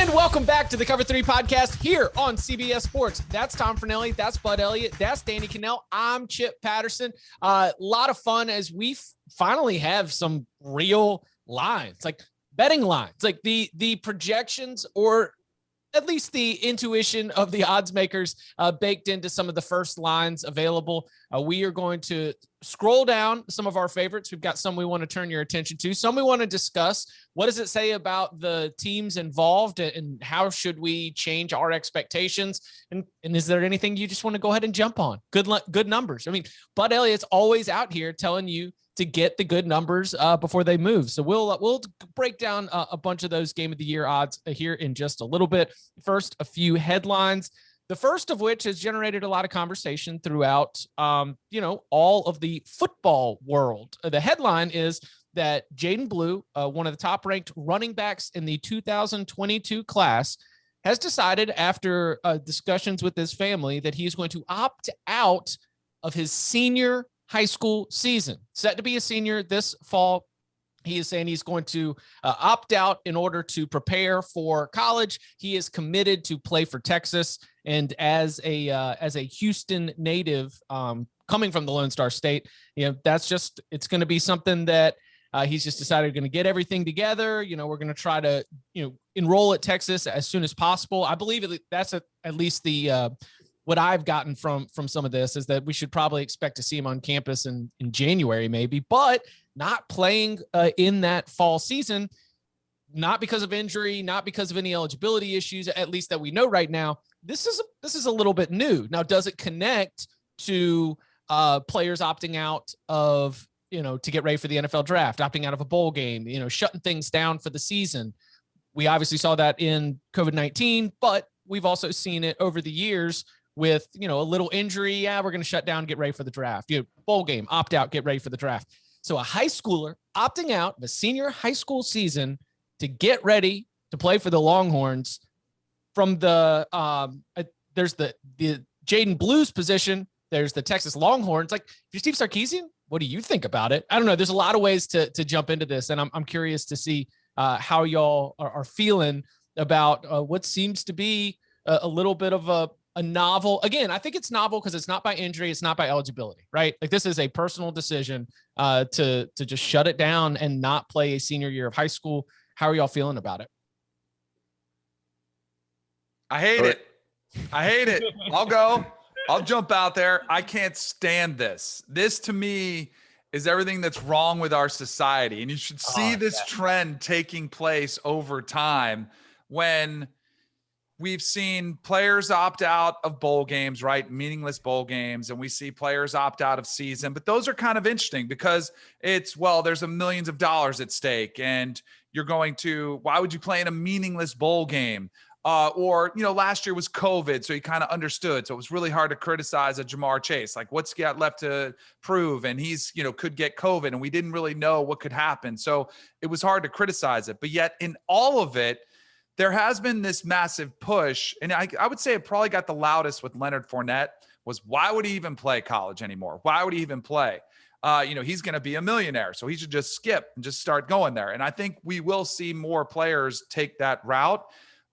Welcome back to the Cover 3 podcast here on CBS Sports. That's Tom Fornelli. That's Bud Elliott. That's Danny Cannell. I'm Chip Patterson. A lot of fun as we finally have some real lines, like betting lines, like the projections, or at least the intuition of the odds makers baked into some of the first lines available. We are going to scroll down some of our favorites. We've got some we want to turn your attention to, some we want to discuss. What does it say about the teams involved, and how should we change our expectations? And is there anything you just want to go ahead and jump on? Good numbers. I mean, Bud Elliott's always out here telling you to get the good numbers before they move. So we'll break down a bunch of those game of the year odds here in just a little bit. First, a few headlines. The first of which has generated a lot of conversation throughout, all of the football world. The headline is that Jayden Blue, one of the top-ranked running backs in the 2022 class, has decided after discussions with his family that he's going to opt out of his senior high school season. Set to be a senior this fall. He is saying he's going to opt out in order to prepare for college. He is committed to play for Texas. And as a Houston native, coming from the Lone Star State, it's going to be something that he's just decided going to get everything together. We're going to try to, enroll at Texas as soon as possible. I believe that's at least the what I've gotten from some of this is that we should probably expect to see him on campus in January, maybe, but not playing in that fall season, not because of injury, not because of any eligibility issues, at least that we know right now. This is a little bit new. Now, does it connect to players opting out of, to get ready for the NFL draft, opting out of a bowl game, shutting things down for the season? We obviously saw that in COVID-19, but we've also seen it over the years with, a little injury. Yeah, we're going to shut down, get ready for the draft. Bowl game, opt out, get ready for the draft. So a high schooler opting out of a senior high school season to get ready to play for the Longhorns. From the there's the Jayden Blue's position. There's the Texas Longhorns. Like, if you're Steve Sarkisian, what do you think about it? I don't know. There's a lot of ways to jump into this, and I'm curious to see how y'all are feeling about what seems to be a little bit of a novel. Again, I think it's novel because it's not by injury, it's not by eligibility, right? Like, this is a personal decision to just shut it down and not play a senior year of high school. How are y'all feeling about it? I hate it. I'll jump out there. I can't stand this. This, to me, is everything that's wrong with our society. And you should see this trend taking place over time when we've seen players opt out of bowl games, right? Meaningless bowl games. And we see players opt out of season. But those are kind of interesting because there's millions of dollars at stake. And you're going to, why would you play in a meaningless bowl game? Last year was COVID, so he kind of understood. So it was really hard to criticize a Jamar Chase. Like, what's he got left to prove? And he's, could get COVID, and we didn't really know what could happen. So it was hard to criticize it. But yet in all of it, there has been this massive push. And I would say it probably got the loudest with Leonard Fournette was, why would he even play college anymore? Why would he even play? He's going to be a millionaire, so he should just skip and just start going there. And I think we will see more players take that route.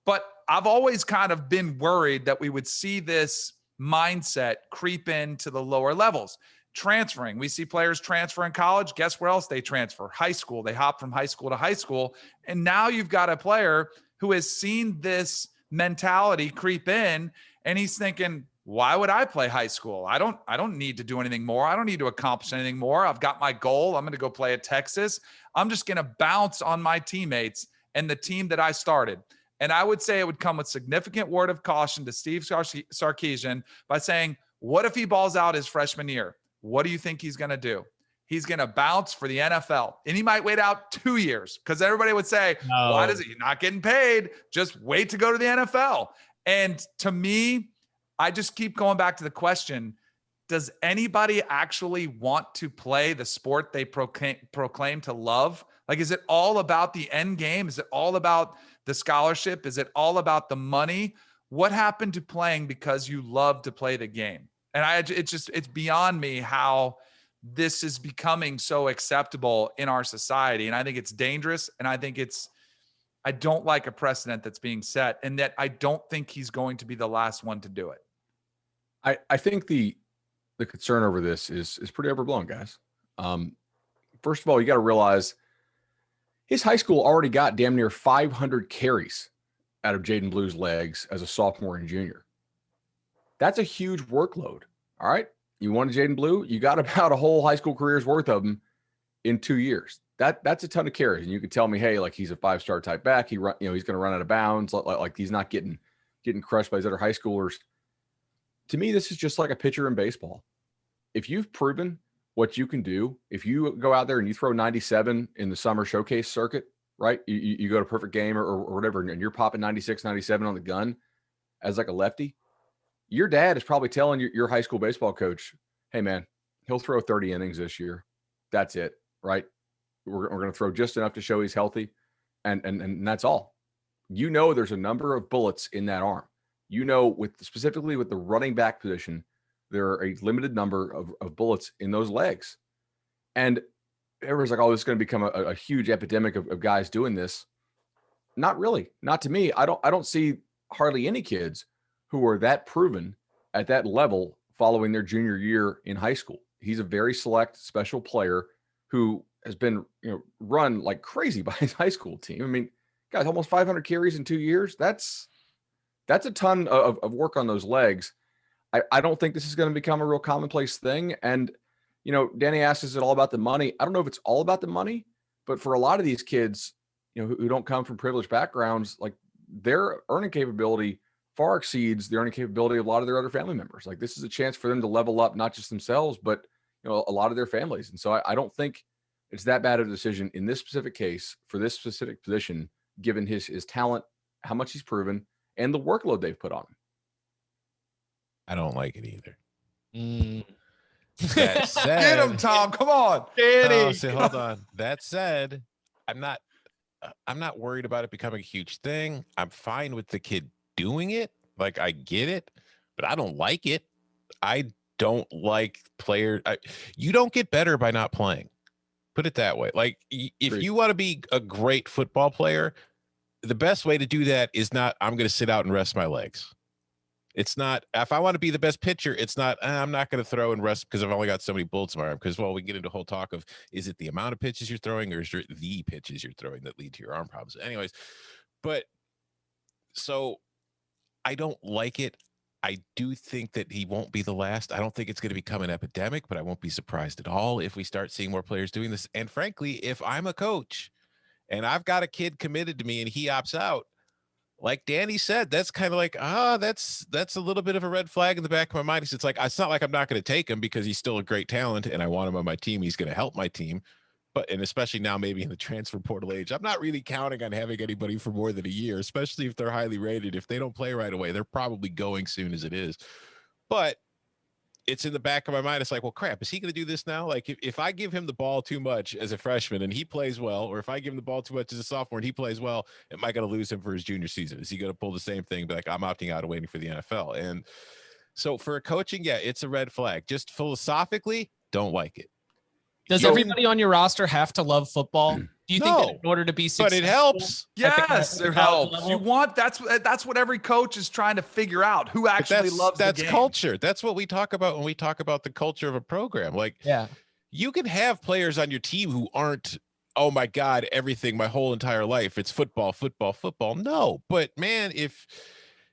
But I've always kind of been worried that we would see this mindset creep into the lower levels. Transferring. We see players transfer in college. Guess where else they transfer? High school. They hop from high school to high school. And now you've got a player who has seen this mentality creep in, and he's thinking, why would I play high school? I don't need to do anything more. I don't need to accomplish anything more. I've got my goal. I'm going to go play at Texas. I'm just going to bounce on my teammates and the team that I started. And I would say it would come with significant word of caution to Steve Sarkisian by saying, what if he balls out his freshman year? What do you think he's going to do? He's going to bounce for the NFL. And he might wait out 2 years because everybody would say, no. Why does he not getting paid? Just wait to go to the NFL. And to me, I just keep going back to the question, does anybody actually want to play the sport they proclaim to love? Like, is it all about the end game? Is it all about the scholarship? Is it all about the money? What happened to playing because you love to play the game? And it's beyond me how this is becoming so acceptable in our society. And I think it's dangerous. And I think it's I don't like a precedent that's being set, and that I don't think he's going to be the last one to do it. I think the concern over this is pretty overblown, guys. First of all, you got to realize his high school already got damn near 500 carries out of Jayden Blue's legs as a sophomore and junior. That's a huge workload. All right. You wanted Jayden Blue, you got about a whole high school career's worth of them in 2 years. That's a ton of carries. And you can tell me, hey, like he's a 5-star type back. He's going to run out of bounds. Like he's not getting crushed by his other high schoolers. To me, this is just like a pitcher in baseball. If you've proven what you can do, if you go out there and you throw 97 in the summer showcase circuit, right? You go to Perfect Game or whatever, and you're popping 96, 97 on the gun as like a lefty. Your dad is probably telling your high school baseball coach, hey, man, he'll throw 30 innings this year. That's it, right? We're going to throw just enough to show he's healthy, and that's all. There's a number of bullets in that arm. Specifically with the running back position, there are a limited number of bullets in those legs. And everyone's like, oh, this is going to become a huge epidemic of guys doing this. Not really. Not to me. I don't see hardly any kids who are that proven at that level following their junior year in high school. He's a very select special player who has been run like crazy by his high school team. I mean, guys, almost 500 carries in 2 years. That's a ton of work on those legs. I don't think this is going to become a real commonplace thing. And, Danny asks, is it all about the money? I don't know if it's all about the money, but for a lot of these kids, who don't come from privileged backgrounds, like their earning capability far exceeds the earning capability of a lot of their other family members. Like this is a chance for them to level up, not just themselves, but a lot of their families. And so I don't think it's that bad of a decision in this specific case for this specific position, given his talent, how much he's proven, and the workload they've put on him. I don't like it either. That said, get him, Tom. Come on, Danny. Hold on. That said, I'm not worried about it becoming a huge thing. I'm fine with the kid doing it. Like I get it, but I don't like it. I don't like players. You don't get better by not playing. Put it that way. Like if you want to be a great football player, the best way to do that is not, I'm going to sit out and rest my legs. It's not, if I want to be the best pitcher, it's not, I'm not going to throw and rest because I've only got so many bullets in my arm. Because, we get into a whole talk of, is it the amount of pitches you're throwing or is it the pitches you're throwing that lead to your arm problems? Anyways, so I don't like it. I do think that he won't be the last. I don't think it's going to become an epidemic, but I won't be surprised at all if we start seeing more players doing this. And frankly, if I'm a coach and I've got a kid committed to me and he opts out, like Danny said, that's kind of like, that's a little bit of a red flag in the back of my mind. It's like, it's not like I'm not going to take him because he's still a great talent and I want him on my team. He's going to help my team. And especially now, maybe in the transfer portal age, I'm not really counting on having anybody for more than a year, especially if they're highly rated. If they don't play right away, they're probably going soon as it is. But it's in the back of my mind. It's like, well, crap, is he going to do this now? Like if I give him the ball too much as a freshman and he plays well, or if I give him the ball too much as a sophomore and he plays well, am I going to lose him for his junior season? Is he going to pull the same thing? Be like, I'm opting out and waiting for the NFL. And so for coaching, yeah, it's a red flag. Just philosophically, don't like it. Does everybody on your roster have to love football? Do you think that in order to be successful? But it helps. Yes, it helps. You want that's what every coach is trying to figure out. Who actually loves the game. That's culture. That's what we talk about when we talk about the culture of a program. Like, you can have players on your team who aren't, oh my God, everything my whole entire life. It's football, football, football. No, but man,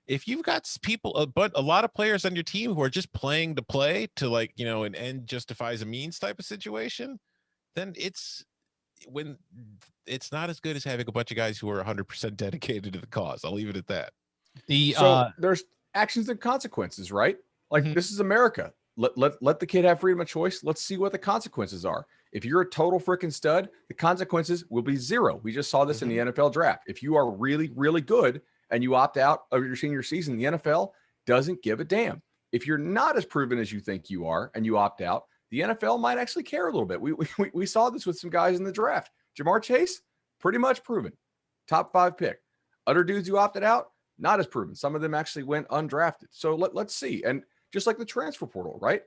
if you've got people, but a lot of players on your team who are just playing to play to like, an end justifies a means type of situation, then it's not as good as having a bunch of guys who are 100% dedicated to the cause. I'll leave it at that. So there's actions and consequences, right? Like this is America. Let the kid have freedom of choice. Let's see what the consequences are. If you're a total freaking stud, the consequences will be zero. We just saw this in the NFL draft. If you are really, really good and you opt out of your senior season, the NFL doesn't give a damn. If you're not as proven as you think you are and you opt out, the NFL might actually care a little bit. We saw this with some guys in the draft. Jamar Chase, pretty much proven. Top 5 pick. Other dudes who opted out, not as proven. Some of them actually went undrafted. So let's see. And just like the transfer portal, right?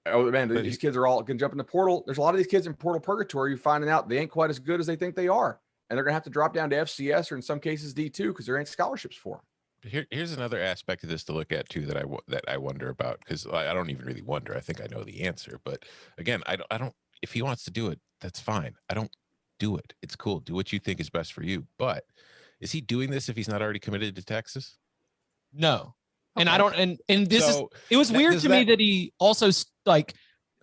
Oh, man, these kids are all going to jump in the portal. There's a lot of these kids in portal purgatory who finding out they ain't quite as good as they think they are. and they're going to have to drop down to FCS or in some cases D2 because there ain't scholarships for them. Here's another aspect of this to look at too that I wonder about, because I don't even really wonder. I think I know the answer, but again, I don't. If he wants to do it, that's fine. I don't do it. It's cool. Do what you think is best for you. But is he doing this if he's not already committed to Texas? No. And Okay. I don't, and this So it was weird to me that he also, like,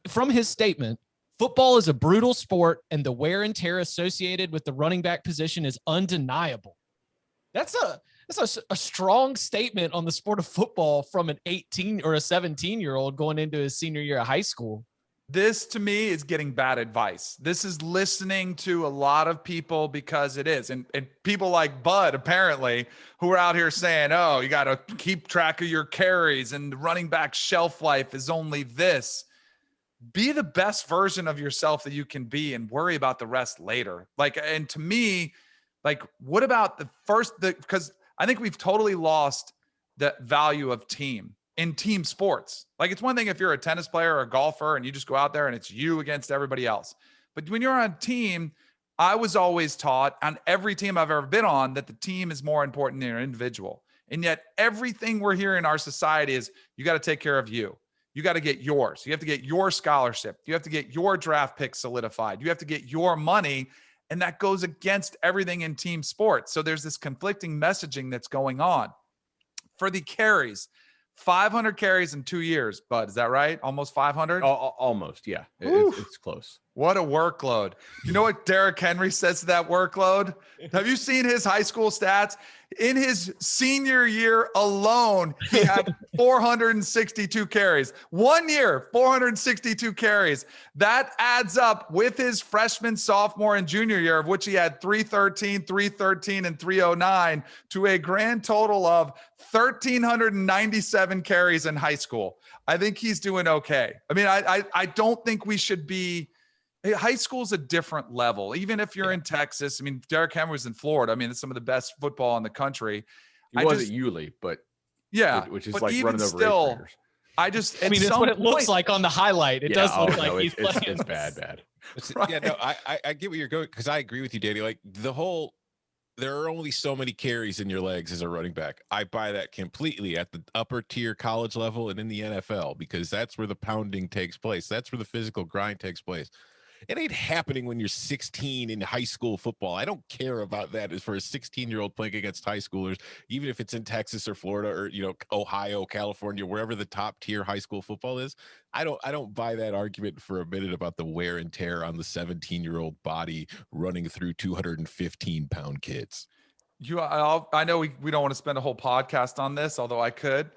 from his statement, football is a brutal sport and the wear and tear associated with the running back position is undeniable. That's a strong statement on the sport of football from an 18 or a 17-year-old going into his senior year of high school. This to me is getting bad advice. This is listening to a lot of people because it is. And people like Bud, apparently, who are out here saying, oh, you got to keep track of your carries and the running back shelf life is only this. Be the best version of yourself that you can be and worry about the rest later. Like, and to me, like, what about because I think we've totally lost the value of team in team sports. Like, it's one thing if you're a tennis player or a golfer and you just go out there and it's you against everybody else. But when you're on a team, I was always taught on every team I've ever been on that the team is more important than your individual. And yet everything we're hearing in our society is you got to take care of you. You got to get yours. You have to get your scholarship. You have to get your draft pick solidified. You have to get your money. And that goes against everything in team sports. So there's this conflicting messaging that's going on. For the carries, 500 carries in 2 years, Bud. Is that right? Almost 500? Almost. Yeah. It's close. What a workload. You know what Derrick Henry says to that workload? Have you seen his high school stats? In his senior year alone, he had 462 carries. 1 year, 462 carries. That adds up with his freshman, sophomore, and junior year, of which he had 313, 313, and 309, to a grand total of 1,397 carries in high school. I think he's doing okay. I mean, I don't think we should be. High school is a different level. Even if you're in Texas, I mean, Derrick Henry was in Florida. I mean, it's some of the best football in the country. He was at Yulee, but yeah, which is but like even running over still, eighth graders. I mean, it's what it looks like on the highlight. It does look like he's playing. It's bad. Right. Yeah, no, I get where you're going, because I agree with you, Danny. Like, there are only so many carries in your legs as a running back. I buy that completely at the upper tier college level and in the NFL, because that's where the pounding takes place. That's where the physical grind takes place. It ain't happening when you're 16 in high school football. I don't care about that as for a 16-year-old playing against high schoolers, even if it's in Texas or Florida or, Ohio, California, wherever the top tier high school football is. I don't buy that argument for a minute about the wear and tear on the 17-year-old body running through 215-pound kids. I know we don't want to spend a whole podcast on this, although I could.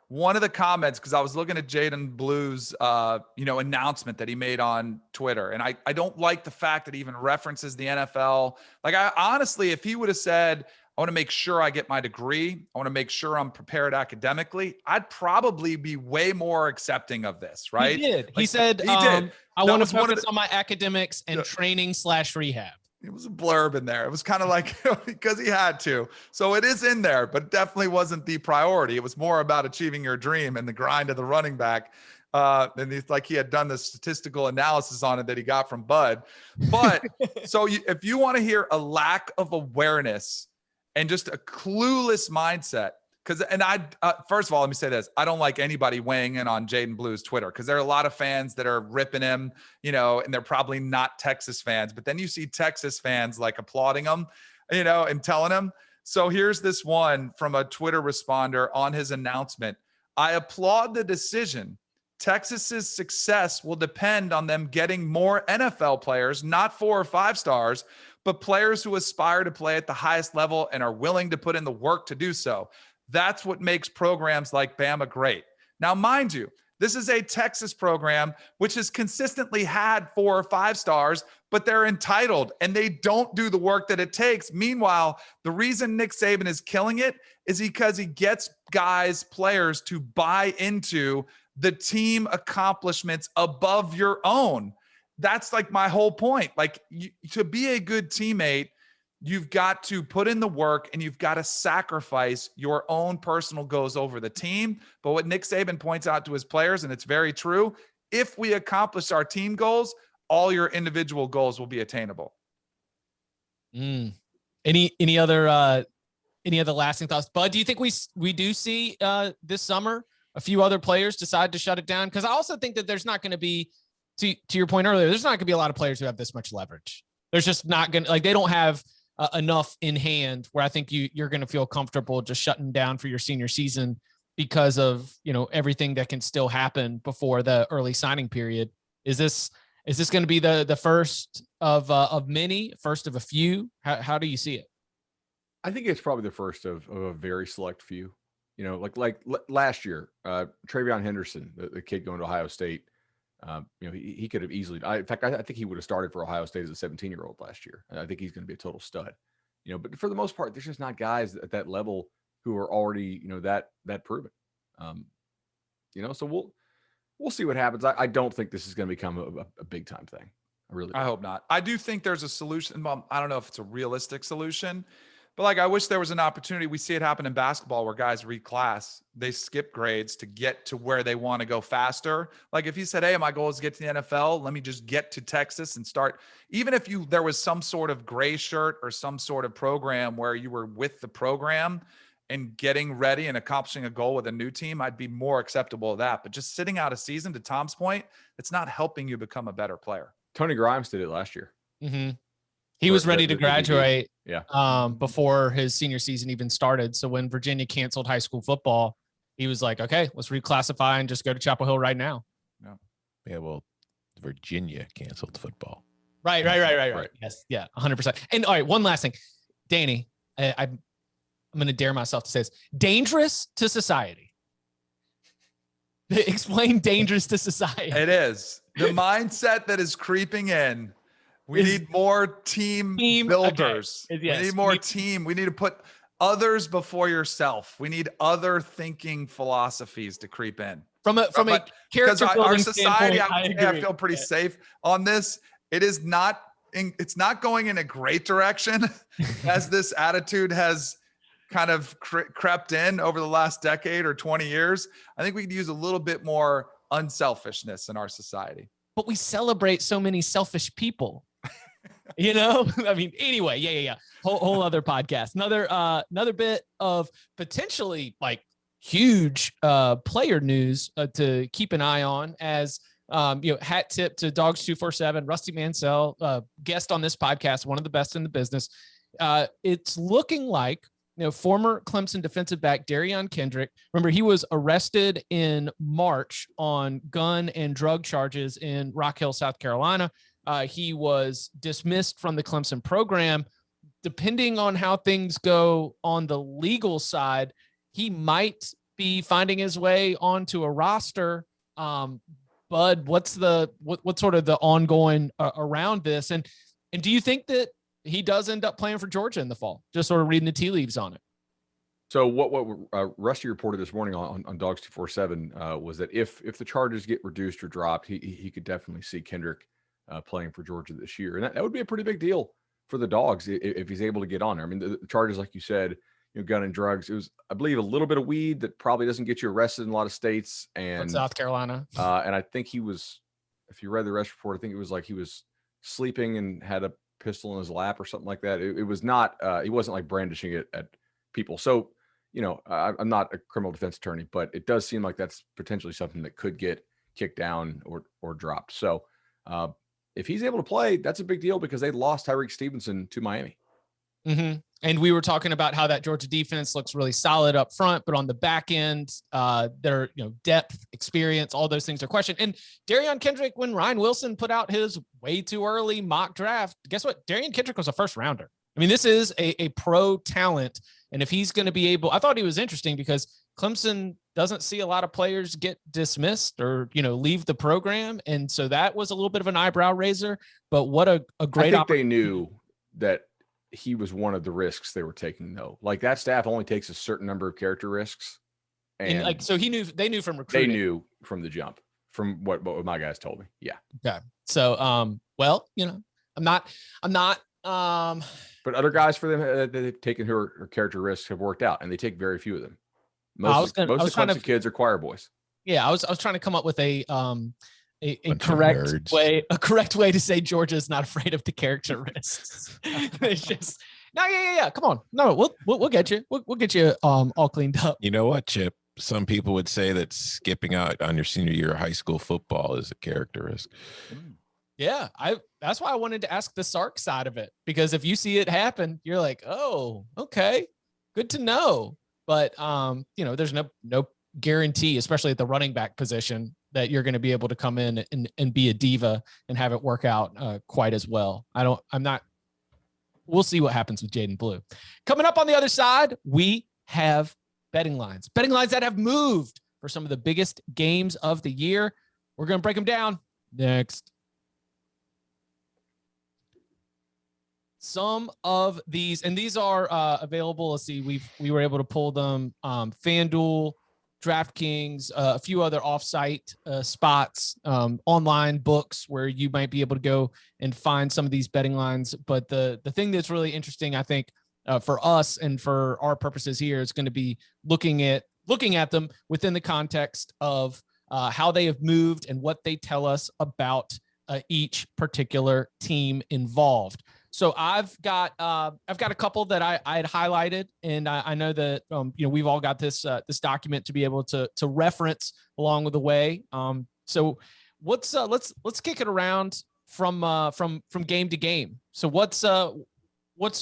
One of the comments, because I was looking at Jayden Blue's, announcement that he made on Twitter, and I don't like the fact that he even references the NFL. Like, I honestly, if he would have said, I want to make sure I get my degree, I want to make sure I'm prepared academically, I'd probably be way more accepting of this, right? He did. Like, he said, he did. I want to focus on my academics and training/rehab. It was a blurb in there. It was kind of like because he had to. So it is in there, but definitely wasn't the priority. It was more about achieving your dream and the grind of the running back. And it's like he had done the statistical analysis on it that he got from Bud. But so if you want to hear a lack of awareness and just a clueless mindset, first of all, let me say this. I don't like anybody weighing in on Jayden Blue's Twitter, because there are a lot of fans that are ripping him, and they're probably not Texas fans. But then you see Texas fans like applauding him, and telling him. So here's this one from a Twitter responder on his announcement. I applaud the decision. Texas's success will depend on them getting more NFL players, not 4 or 5 stars, but players who aspire to play at the highest level and are willing to put in the work to do so. That's what makes programs like Bama great. Now, mind you, this is a Texas program which has consistently had 4 or 5 stars, but they're entitled and they don't do the work that it takes. Meanwhile, the reason Nick Saban is killing it is because he gets players to buy into the team accomplishments above your own. That's like my whole point. Like, to be a good teammate, you've got to put in the work and you've got to sacrifice your own personal goals over the team. But what Nick Saban points out to his players, and it's very true, if we accomplish our team goals, all your individual goals will be attainable. Any other lasting thoughts? Bud, do you think we do see this summer a few other players decide to shut it down? Because I also think that there's not going to be, to your point earlier, there's not going to be a lot of players who have this much leverage. There's just not going to, like, they don't have enough in hand where I think you're going to feel comfortable just shutting down for your senior season because of, everything that can still happen before the early signing period. Is this going to be the first of many, first of a few? How do you see it? I think it's probably the first of a very select few. Like last year, Travion Henderson, the kid going to Ohio State, he could have easily. In fact, I think he would have started for Ohio State as a 17-year-old last year. And I think he's going to be a total stud. But for the most part, there's just not guys at that level who are already, that proven. So we'll see what happens. I don't think this is going to become a big time thing. I hope not. I do think there's a solution. Well, I don't know if it's a realistic solution, but I wish there was an opportunity. We see it happen in basketball where guys reclass, they skip grades to get to where they want to go faster. Like if you said, hey, my goal is to get to the NFL, let me just get to Texas and start. Even if there was some sort of gray shirt or some sort of program where you were with the program and getting ready and accomplishing a goal with a new team, I'd be more acceptable of that. But just sitting out a season, to Tom's point, it's not helping you become a better player. Tony Grimes did it last year. Mm-hmm. He was ready to graduate before his senior season even started. So when Virginia canceled high school football, he was like, okay, let's reclassify and just go to Chapel Hill right now. Yeah, well, Virginia canceled football. Right. Yes. Yeah, 100%. And all right, one last thing. Danny, I'm going to dare myself to say this. Dangerous to society. Explain dangerous to society. It is. The mindset that is creeping in. We need more team builders. Okay. Yes. We need more team. We need to put others before yourself. We need other thinking philosophies to creep in. From a character building our society, I feel pretty safe on this. It's not going in a great direction as this attitude has kind of crept in over the last decade or 20 years. I think we could use a little bit more unselfishness in our society. But we celebrate so many selfish people. I mean, anyway, yeah. Whole other podcast. Another bit of potentially huge player news to keep an eye on as hat tip to Dogs 247, Rusty Mansell, guest on this podcast, one of the best in the business. It's looking like, former Clemson defensive back Darion Kendrick. Remember, he was arrested in March on gun and drug charges in Rock Hill, South Carolina. He was dismissed from the Clemson program. Depending on how things go on the legal side, he might be finding his way onto a roster. Bud, what's sort of the ongoing around this? And do you think that he does end up playing for Georgia in the fall? Just sort of reading the tea leaves on it. So what Rusty reported this morning on Dogs 247 was that if the charges get reduced or dropped, he could definitely see Kendrick playing for Georgia this year. And that would be a pretty big deal for the Dogs if he's able to get on there. I mean, the charges, like you said, gun and drugs, it was, I believe, a little bit of weed that probably doesn't get you arrested in a lot of states. And South Carolina. And I think he was, if you read the arrest report, I think it was like he was sleeping and had a pistol in his lap or something like that. It was not, he wasn't like brandishing it at people. So, I'm not a criminal defense attorney, but it does seem like that's potentially something that could get kicked down or dropped. So if he's able to play, that's a big deal because they lost Tyreek Stevenson to Miami. Mm-hmm. And we were talking about how that Georgia defense looks really solid up front, but on the back end, their depth, experience, all those things are questioned. And Darion Kendrick, when Ryan Wilson put out his way too early mock draft, guess what? Darion Kendrick was a first rounder. I mean, this is a pro talent. And if he's going to be able, I thought he was interesting because Clemson doesn't see a lot of players get dismissed or, leave the program. And so that was a little bit of an eyebrow raiser, but what a great I think they knew that he was one of the risks they were taking, though. Like, that staff only takes a certain number of character risks. And so they knew from recruiting. They knew from the jump, from what my guys told me. Yeah. Okay. So, I'm not, but other guys for them that they've taken who are character risks have worked out, and they take very few of them. Most of the Clemson kids are choir boys. Yeah, I was trying to come up with a correct way to say Georgia is not afraid of the character risks. It's just no, yeah. Come on, no, we'll get you. We'll get you all cleaned up. You know what, Chip? Some people would say that skipping out on your senior year of high school football is a character risk. Yeah, that's why I wanted to ask the Sark side of it, because if you see it happen, you're like, oh, okay, good to know. But there's no guarantee, especially at the running back position, that you're going to be able to come in and be a diva and have it work out quite as well. We'll see what happens with Jayden Blue. Coming up on the other side, we have betting lines that have moved for some of the biggest games of the year. We're going to break them down next. Some of these, and these are available. Let's see. We were able to pull them. FanDuel, DraftKings, a few other offsite spots, online books where you might be able to go and find some of these betting lines. But the thing that's really interesting, I think, for us and for our purposes here, is going to be looking at them within the context of how they have moved and what they tell us about each particular team involved. So I've got a couple that I had highlighted, and I know that we've all got this document to be able to reference along with the way. So let's kick it around from game to game. So what's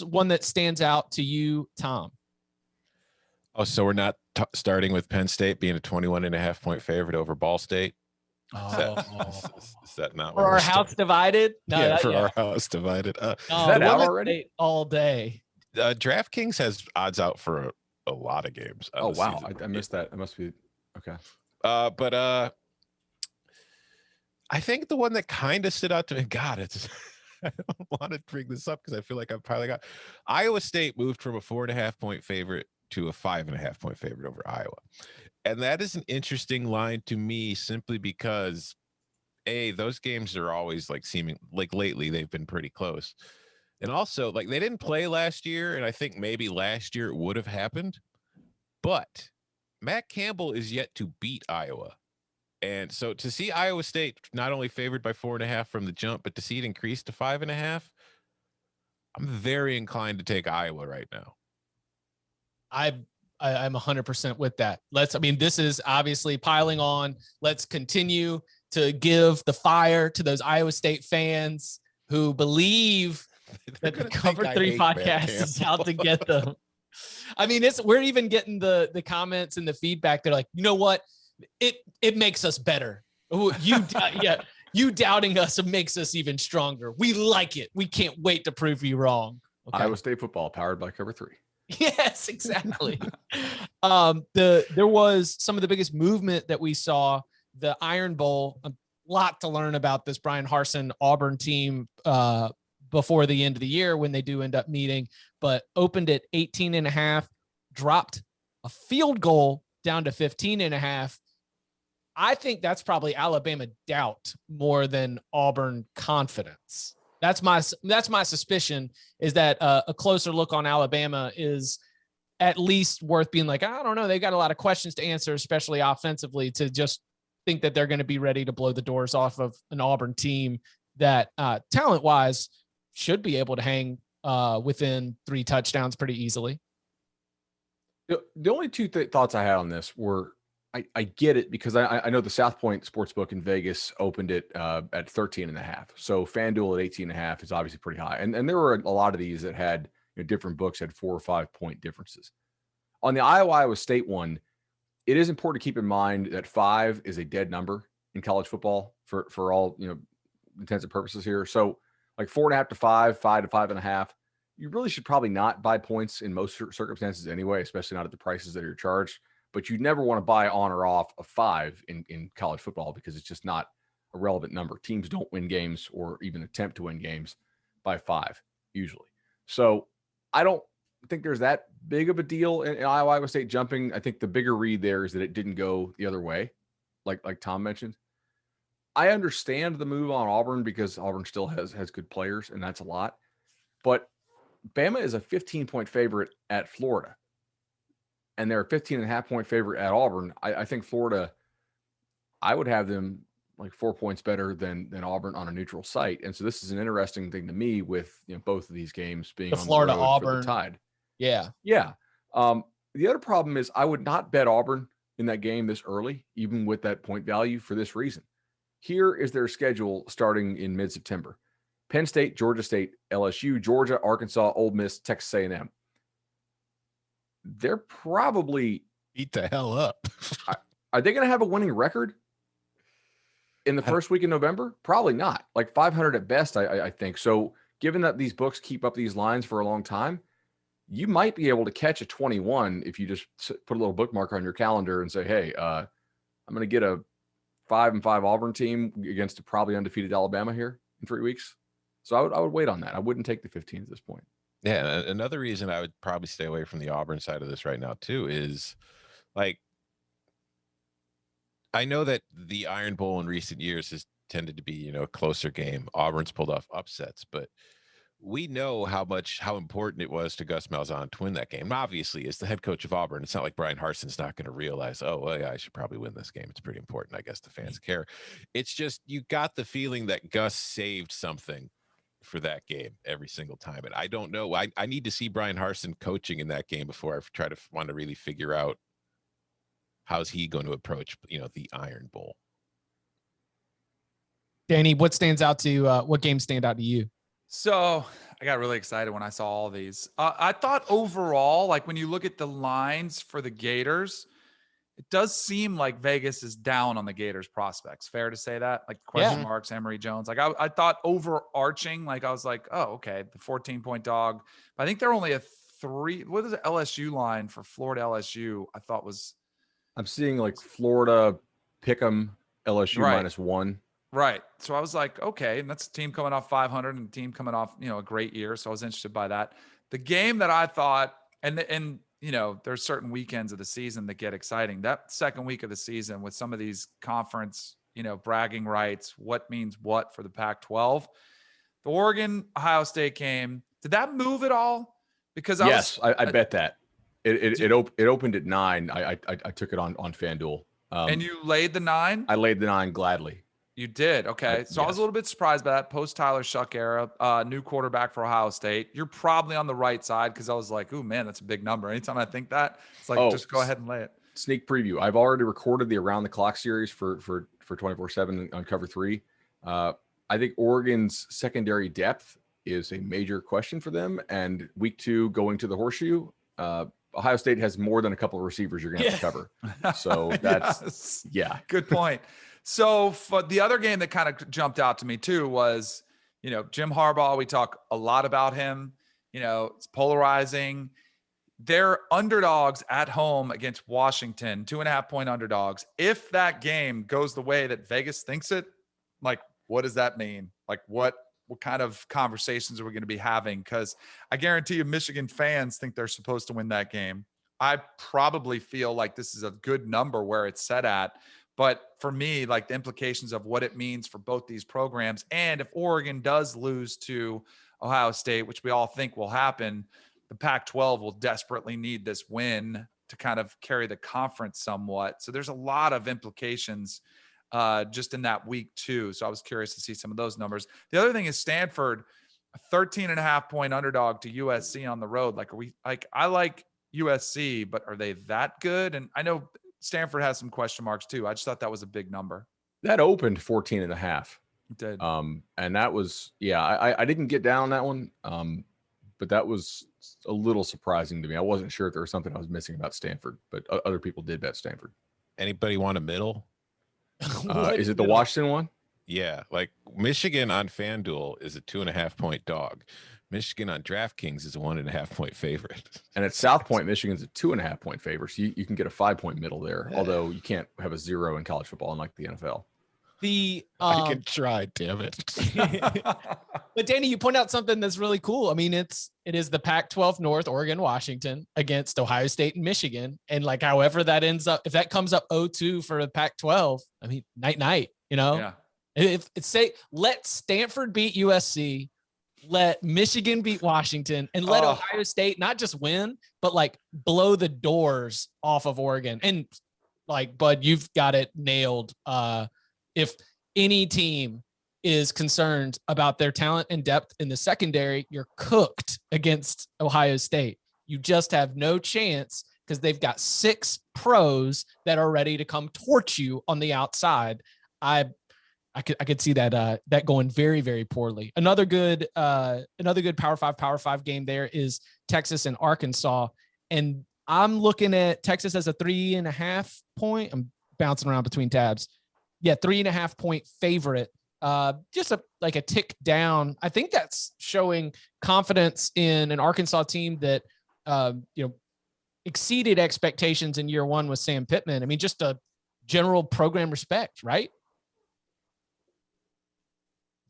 one that stands out to you, Tom? Oh, so we're not starting with Penn State being a 21.5 point favorite over Ball State. Is that not for our house divided? No, our house divided. Is that out already? All day. DraftKings has odds out for a lot of games. Oh wow, I missed that. It must be okay. But I think the one that kind of stood out to me. God, I don't want to bring this up because I feel like I've probably got Iowa State moved from a 4.5 point favorite to a 5.5 point favorite over Iowa. And that is an interesting line to me, simply because those games are always seeming like lately they've been pretty close. And also they didn't play last year. And I think maybe last year it would have happened, but Matt Campbell is yet to beat Iowa. And so to see Iowa State not only favored by 4.5 from the jump, but to see it increase to 5.5, I'm very inclined to take Iowa right now. I'm 100% with that. This is obviously piling on. Let's continue to give the fire to those Iowa State fans who believe that the Cover 3 podcast is out to get them. We're even getting the comments and the feedback. They're like, you know what? It makes us better. You doubting us makes us even stronger. We like it. We can't wait to prove you wrong. Okay. Iowa State football powered by Cover 3. Yes, exactly. There was some of the biggest movement that we saw. The Iron Bowl, a lot to learn about this Brian Harsin Auburn team before the end of the year when they do end up meeting, but opened at 18.5, dropped a field goal down to 15.5. I think that's probably Alabama doubt more than Auburn confidence. That's my suspicion, is that a closer look on Alabama is at least worth being like, I don't know. They've got a lot of questions to answer, especially offensively, to just think that they're going to be ready to blow the doors off of an Auburn team that talent wise should be able to hang within 3 touchdowns pretty easily. The only two thoughts I had on this were, I get it, because I know the South Point Sportsbook in Vegas opened it at 13.5. So FanDuel at 18.5 is obviously pretty high. And there were a lot of these that had different books had 4 or 5 point differences. On the Iowa State one, it is important to keep in mind that 5 is a dead number in college football for all intents and purposes here. So 4.5 to 5, 5 to 5.5. You really should probably not buy points in most circumstances anyway, especially not at the prices that are charged. But you'd never want to buy on or off a 5 in college football, because it's just not a relevant number. Teams don't win games or even attempt to win games by 5 usually. So I don't think there's that big of a deal in Iowa State jumping. I think the bigger read there is that it didn't go the other way, like Tom mentioned. I understand the move on Auburn because Auburn still has good players, and that's a lot. But Bama is a 15-point favorite at Florida, and they're a 15.5 point favorite at Auburn. I think Florida, I would have them like 4 points better than Auburn on a neutral site. And so this is an interesting thing to me with, both of these games being The on Florida the road Auburn for the Tide. Yeah. Yeah. The other problem is I would not bet Auburn in that game this early, even with that point value, for this reason. Here is their schedule starting in mid-September. Penn State, Georgia State, LSU, Georgia, Arkansas, Ole Miss, Texas A&M. They're probably Eat the hell up. Are they going to have a winning record in the first week in November? Probably not. Like 500 at best, I think. So given that these books keep up these lines for a long time, you might be able to catch a 21 if you just put a little bookmark on your calendar and say, hey, I'm going to get a 5-5 Auburn team against a probably undefeated Alabama here in 3 weeks. So I would wait on that. I wouldn't take the 15 at this point. Yeah, another reason I would probably stay away from the Auburn side of this right now too is, like, I know that the Iron Bowl in recent years has tended to be, a closer game. Auburn's pulled off upsets, but we know how important it was to Gus Malzahn to win that game. And obviously, as the head coach of Auburn, it's not like Brian Harsin's not going to realize, oh, well, yeah, I should probably win this game. It's pretty important. I guess the fans care. It's just, you got the feeling that Gus saved something for that game every single time. And I don't know. I need to see Brian Harsin coaching in that game before I want to really figure out how's he going to approach, the Iron Bowl. Danny, what games stand out to you? So I got really excited when I saw all these. I thought overall, like when you look at the lines for the Gators, it does seem like Vegas is down on the Gators prospects. Fair to say that? Like question marks, Emory Jones. Like I thought overarching, like I was like, oh, okay, the 14-point dog. But I think they're only a 3. What is the LSU line for Florida LSU? I thought was. I'm seeing like Florida pick'em LSU -1. Right. So I was like, okay, and that's a team coming off 500 and a team coming off, a great year. So I was interested by that. The game that I thought, and there's certain weekends of the season that get exciting. That second week of the season with some of these conference, bragging rights, what means what for the Pac-12. The Oregon-Ohio State game, did that move at all? Because I bet that. It opened at 9. I took it on FanDuel. And you laid the 9? I laid the 9 gladly. You did. Okay. So I was a little bit surprised by that post Tyler Shuck era, new quarterback for Ohio State. You're probably on the right side because I was like, oh man, that's a big number. Anytime I think that, it's like, just go ahead and lay it. Sneak preview. I've already recorded the Around the Clock series for 24/7 on Cover 3. I think Oregon's secondary depth is a major question for them. And week 2 going to the Horseshoe, Ohio State has more than a couple of receivers you're going to have to cover. So that's, good point. So for the other game that kind of jumped out to me too was, Jim Harbaugh. We talk a lot about him. It's polarizing. They're underdogs at home against Washington, 2.5-point underdogs. If that game goes the way that Vegas thinks it, like, what does that mean? Like, what kind of conversations are we going to be having? Because I guarantee you Michigan fans think they're supposed to win that game. I probably feel like this is a good number where it's set at. But for me, like the implications of what it means for both these programs, and if Oregon does lose to Ohio State, which we all think will happen, the Pac-12 will desperately need this win to kind of carry the conference somewhat. So there's a lot of implications just in that week too. So I was curious to see some of those numbers. The other thing is Stanford, a 13.5-point underdog to USC on the road. I like USC, but are they that good? And I know Stanford has some question marks too. I just thought that was a big number. That opened 14.5. It did. And that was, I didn't get down on that one. But that was a little surprising to me. I wasn't sure if there was something I was missing about Stanford, but other people did bet Stanford. Anybody want a middle? Is it the Washington one? Yeah. Like Michigan on FanDuel is a 2.5-point dog. Michigan on DraftKings is a 1.5-point favorite. And at South Point, Michigan's a 2.5-point favorite. So you can get a 5-point middle there, although you can't have a 0 in college football, unlike the NFL. I can try, damn it. But Danny, you point out something that's really cool. I mean, it is the Pac-12 North, Oregon, Washington against Ohio State and Michigan. And like, however that ends up, if that comes up 0-2 for the Pac-12, I mean, night, Yeah. If let Stanford beat USC, let Michigan beat Washington, and let Ohio State not just win, but like blow the doors off of Oregon. And like, Bud, you've got it nailed. If any team is concerned about their talent and depth in the secondary, you're cooked against Ohio State. You just have no chance because they've got 6 pros that are ready to come torch you on the outside. I could see that going very, very poorly. Another good Power 5 game there is Texas and Arkansas. And I'm looking at Texas as a 3.5 point. I'm bouncing around between tabs. Yeah, 3.5 point favorite. Just a tick down. I think that's showing confidence in an Arkansas team that exceeded expectations in year 1 with Sam Pittman. I mean, just a general program respect, right?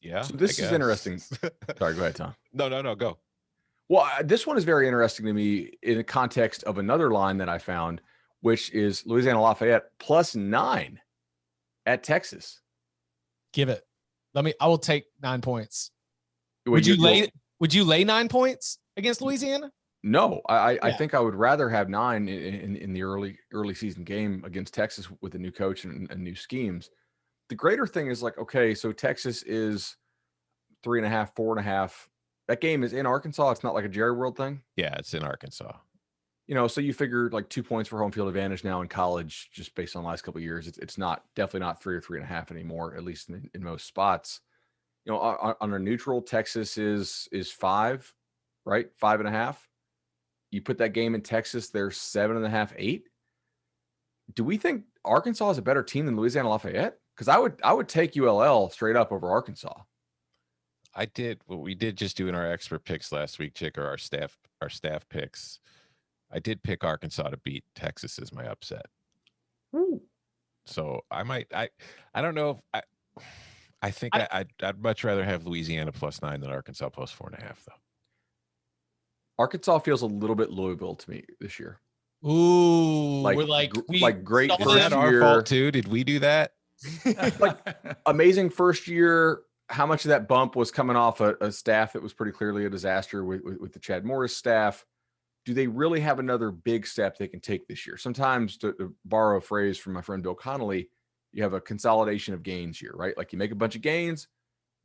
Yeah. So this is interesting. Sorry, go ahead, Tom. No, go. Well, this one is very interesting to me in the context of another line that I found, which is Louisiana Lafayette +9 at Texas. Give it. I will take 9 points. Would you lay 9 points against Louisiana? No, I think I would rather have 9 in the early season game against Texas with a new coach and new schemes. The greater thing is like, okay, so Texas is 3.5, 4.5. That game is in Arkansas. It's not like a Jerry World thing. Yeah, it's in Arkansas. So you figure like 2 points for home field advantage now in college, just based on the last couple of years. It's definitely not 3 or 3.5 anymore, at least in most spots. On a neutral, Texas is 5, right? 5.5. You put that game in Texas, they're 7.5, 8. Do we think Arkansas is a better team than Louisiana Lafayette? Because I would take ULL straight up over Arkansas. We did just do in our expert picks last week, Chick, or our staff picks. I did pick Arkansas to beat Texas as my upset. Ooh. So I don't know if I think I'd much rather have Louisiana +9 than Arkansas +4.5 though. Arkansas feels a little bit Louisville to me this year. Ooh, we're great Is first that our year. fault too? Did we do that? Amazing first year. How much of that bump was coming off a staff that was pretty clearly a disaster with the Chad Morris staff? Do they really have another big step they can take this year? Sometimes, to borrow a phrase from my friend Bill Connolly, you have a consolidation of gains here, right? Like you make a bunch of gains,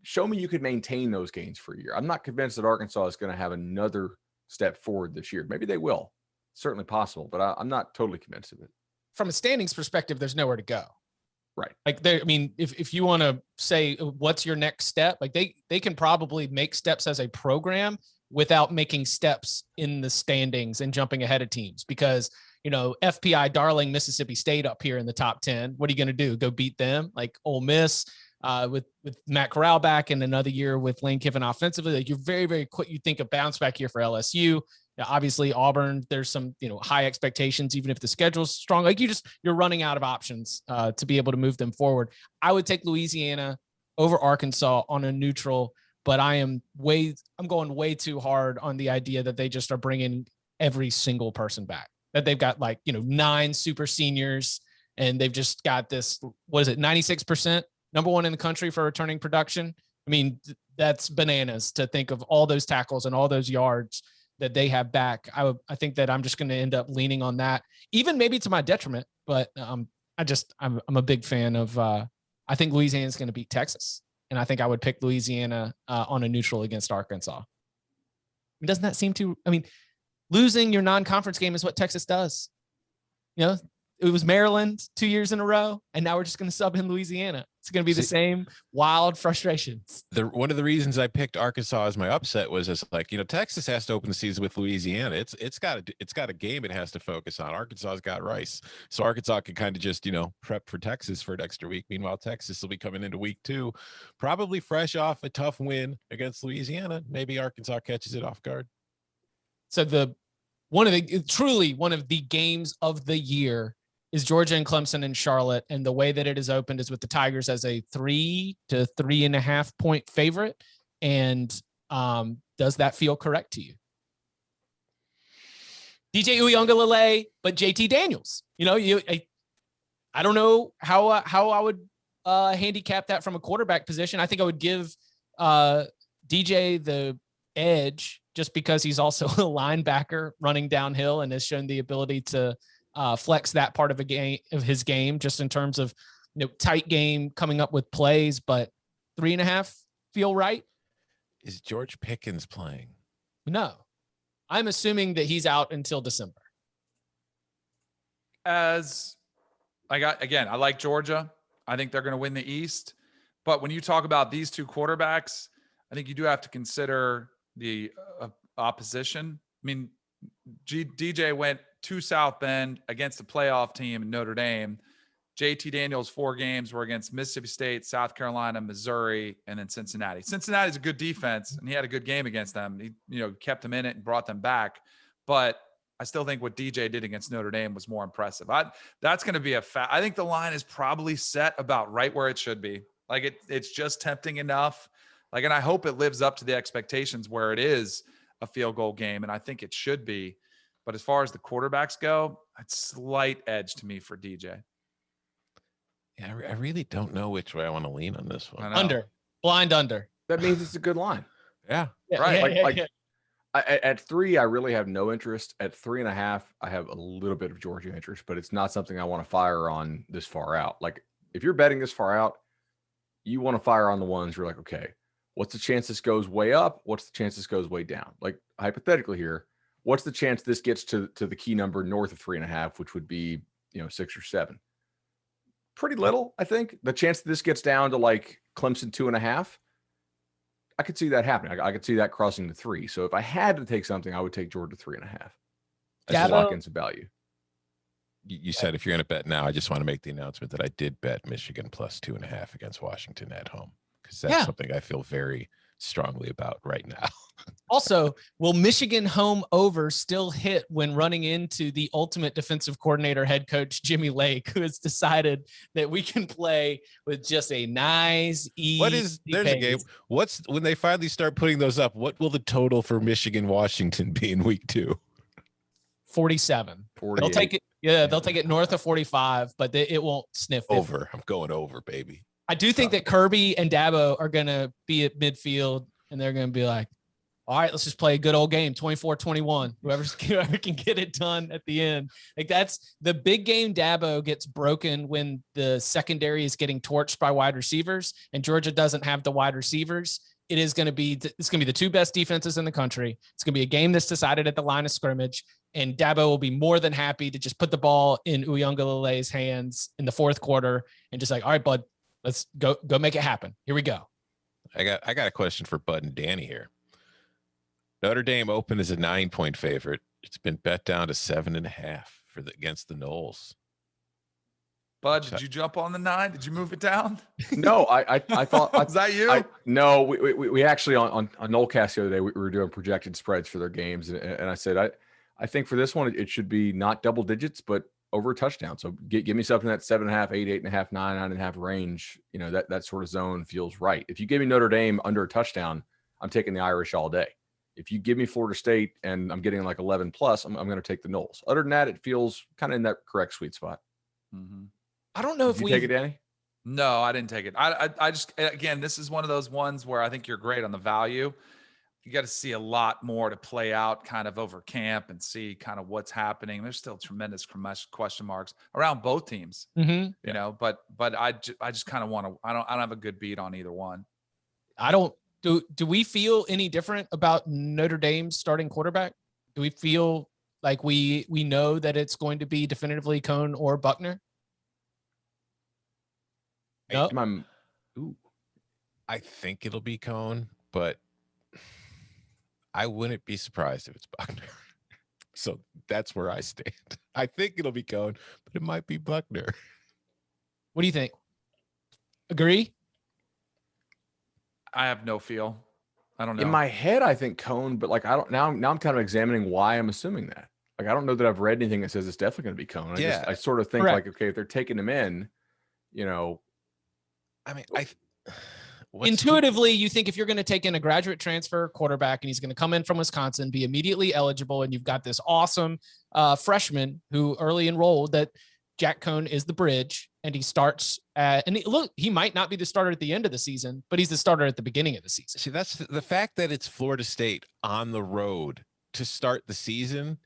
show me you could maintain those gains for a year. I'm not convinced that Arkansas is going to have another step forward this year. Maybe they will. Certainly possible, but I'm not totally convinced of it. From a standings perspective, there's nowhere to go. Right. Like if you want to say what's your next step, like they can probably make steps as a program without making steps in the standings and jumping ahead of teams because, FPI darling Mississippi State up here in the top 10. What are you going to do? Go beat them? Like Ole Miss with Matt Corral back and another year with Lane Kiffin offensively. Like you're very, very quick. You think a bounce back year for LSU. Obviously Auburn, there's some, high expectations, even if the schedule's strong, like you're running out of options to be able to move them forward. I would take Louisiana over Arkansas on a neutral, but I'm going way too hard on the idea that they just are bringing every single person back, that they've got 9 super seniors and they've just got this, 96% number 1 in the country for returning production. I mean, that's bananas to think of all those tackles and all those yards that they have back. I think that I'm just going to end up leaning on that, even maybe to my detriment. But I'm a big fan of. I think Louisiana is going to beat Texas, and I think I would pick Louisiana on a neutral against Arkansas. Doesn't that seem to? I mean, losing your non-conference game is what Texas does. It was Maryland 2 years in a row, and now we're just going to sub in Louisiana. It's going to be the same wild frustrations. One of the reasons I picked Arkansas as my upset was Texas has to open the season with Louisiana. It's got a game it has to focus on. Arkansas's got Rice, so Arkansas can kind of just prep for Texas for an extra week. Meanwhile, Texas will be coming into week 2, probably fresh off a tough win against Louisiana. Maybe Arkansas catches it off guard. So one of the games of the year is Georgia and Clemson and Charlotte. And the way that it is opened is with the Tigers as a 3 to 3.5 point favorite. And does that feel correct to you? DJ Uiagalelei, but JT Daniels, I don't know how I would handicap that from a quarterback position. I think I would give DJ the edge just because he's also a linebacker running downhill and has shown the ability to flex that part of his game, just in terms of, tight game coming up with plays, but 3.5 feel right. Is George Pickens playing? No, I'm assuming that he's out until December. I like Georgia. I think they're going to win the East. But when you talk about these two quarterbacks, I think you do have to consider the opposition. I mean, DJ went to South Bend against a playoff team in Notre Dame. JT Daniels' 4 games were against Mississippi State, South Carolina, Missouri, and then Cincinnati. Cincinnati's a good defense, and he had a good game against them. He, kept them in it and brought them back. But I still think what DJ did against Notre Dame was more impressive. That's going to be I think the line is probably set about right where it should be. Like it's just tempting enough. Like, and I hope it lives up to the expectations where it is a field goal game, and I think it should be. But as far as the quarterbacks go, it's slight edge to me for DJ. Yeah, I really don't know which way I want to lean on this one. Blind under. That means it's a good line. Yeah. Right. At 3, I really have no interest. At 3.5, I have a little bit of Georgia interest, but it's not something I want to fire on this far out. Like, if you're betting this far out, you want to fire on the ones you're like, okay, what's the chance this goes way up? What's the chance this goes way down? Like, hypothetically here, what's the chance this gets to the key number north of 3.5, which would be, 6 or 7? Pretty little, I think. The chance that this gets down to like Clemson 2.5, I could see that happening. I could see that crossing to 3. So if I had to take something, I would take Georgia 3.5. That's lock in some value. You said if you're going to bet now, I just want to make the announcement that I did bet Michigan plus 2.5 against Washington at home, because that's something I feel very strongly about right now. Also, will Michigan home over still hit when running into the ultimate defensive coordinator, head coach Jimmy Lake, who has decided that we can play with just a nice, easy there's a game. When they finally start putting those up, what will the total for Michigan Washington be in week 2? 47. 48. They'll take it. Yeah, they'll take it north of 45, but it won't sniff 50. Over. I'm going over, baby. I do think that Kirby and Dabo are going to be at midfield, and they're going to be like, all right, let's just play a good old game, 24-21. Whoever can get it done at the end. Like, that's the big game. Dabo gets broken when the secondary is getting torched by wide receivers, and Georgia doesn't have the wide receivers. It's going to be the 2 best defenses in the country. It's going to be a game that's decided at the line of scrimmage, and Dabo will be more than happy to just put the ball in Uyunglele's hands in the 4th quarter and just like, all right, bud, let's go make it happen. Here we go. I got a question for Bud and Danny here. Notre Dame opened as a 9-point favorite. It's been bet down to 7.5 against the Noles. Bud, did you jump on the 9? Did you move it down? No, I thought was that you? No, we actually on Nolecast the other day we were doing projected spreads for their games, and I said I think for this one it should be not double digits but over a touchdown. So give me something that's 7.5, 8, 8.5, 9, 9.5 range. That sort of zone feels right. If you give me Notre Dame under a touchdown, I'm taking the Irish all day. If you give me Florida State and I'm getting like 11 plus, I'm going to take the Noles. Other than that, it feels kind of in that correct sweet spot. Mm-hmm. I don't know if we take it, Danny. No, I didn't take it. I just, again, this is one of those ones where I think you're great on the value. You got to see a lot more to play out kind of over camp and see kind of what's happening. There's still tremendous question marks around both teams, you know, but I just kind of want to, I don't have a good beat on either one. Do we feel any different about Notre Dame's starting quarterback? Do we feel like we know that it's going to be definitively Cohn or Buckner? No. I think it'll be Cohn, but I wouldn't be surprised if it's Buckner. So that's where I stand. I think it'll be Cohn, but it might be Buckner. What do you think? Agree? I have no feel. I don't know. In my head, I think Cohn, but like I don't now. I'm kind of examining why I'm assuming that. Like I don't know that I've read anything that says it's definitely going to be Cohn. I sort of think Correct. like, okay, if they're taking him in, I mean, intuitively, you think if you're going to take in a graduate transfer quarterback and he's going to come in from Wisconsin, be immediately eligible, and you've got this awesome freshman who early enrolled, that Jack Cohn is the bridge, and he starts he might not be the starter at the end of the season, but he's the starter at the beginning of the season. See, that's the fact that it's Florida State on the road to start the season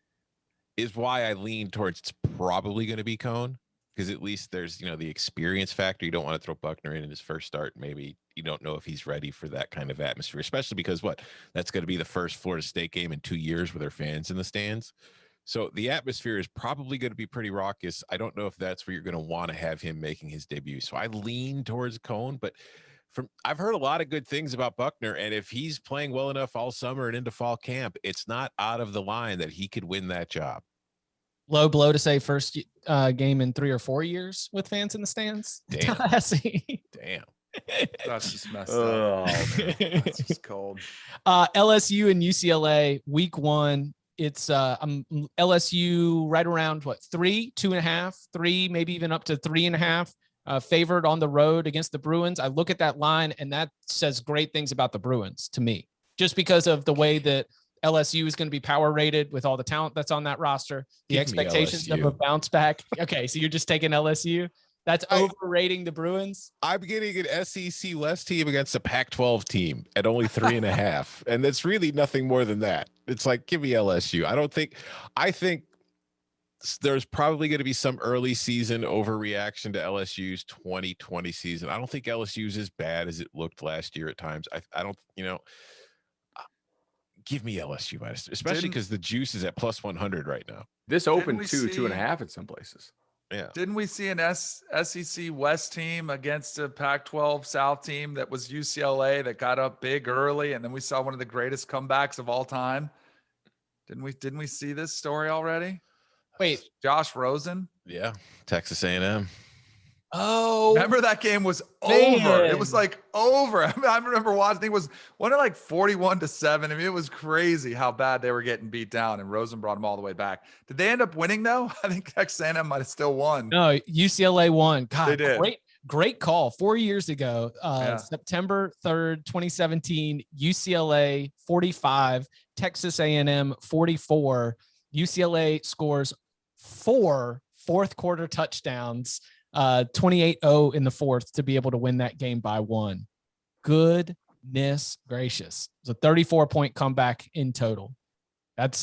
is why I lean towards it's probably going to be Cohn. because at least there's, the experience factor. You don't want to throw Buckner in his first start. Maybe you don't know if he's ready for that kind of atmosphere, especially because that's going to be the first Florida State game in 2 years with their fans in the stands. So the atmosphere is probably going to be pretty raucous. I don't know if that's where you're going to want to have him making his debut. So I lean towards Cone, but I've heard a lot of good things about Buckner, and if he's playing well enough all summer and into fall camp, it's not out of the line that he could win that job. Low blow to say first game in 3 or 4 years with fans in the stands. Damn. That's just messed up. That's just cold. LSU and UCLA week 1. It's LSU right around 3, 2.5, 3, maybe even up to 3.5. Favored on the road against the Bruins. I look at that line, and that says great things about the Bruins to me, just because of the way that LSU is going to be power rated with all the talent that's on that roster, the expectations of a bounce back. Okay, so you're just taking LSU. That's overrating the Bruins. I'm getting an SEC West team against a Pac-12 team at only 3.5, and that's really nothing more than that. It's like, give me LSU. I think there's probably going to be some early season overreaction to LSU's 2020 season. I don't think LSU's as bad as it looked last year at times. I don't, give me LSU, especially because the juice is at +100 right now. This opened 2.5 in some places. Yeah. Didn't we see an SEC West team against a Pac-12 South team that was UCLA that got up big early, and then we saw one of the greatest comebacks of all time? Didn't we see this story already? Wait, Josh Rosen? Yeah, Texas A&M. Oh, remember that game was man. over. It was like over. I remember watching. I think it was one of like 41-7. I mean, it was crazy how bad they were getting beat down, and Rosen brought them all the way back. Did they end up winning though? I think Texas A&M might have still won. No, UCLA won. God, they did. Great call. 4 years ago, September 3rd, 2017, UCLA 45, Texas A&M 44. UCLA scores 4 fourth quarter touchdowns. 28-0 in the fourth to be able to win that game by 1. Goodness gracious. It's a 34-point comeback in total. That's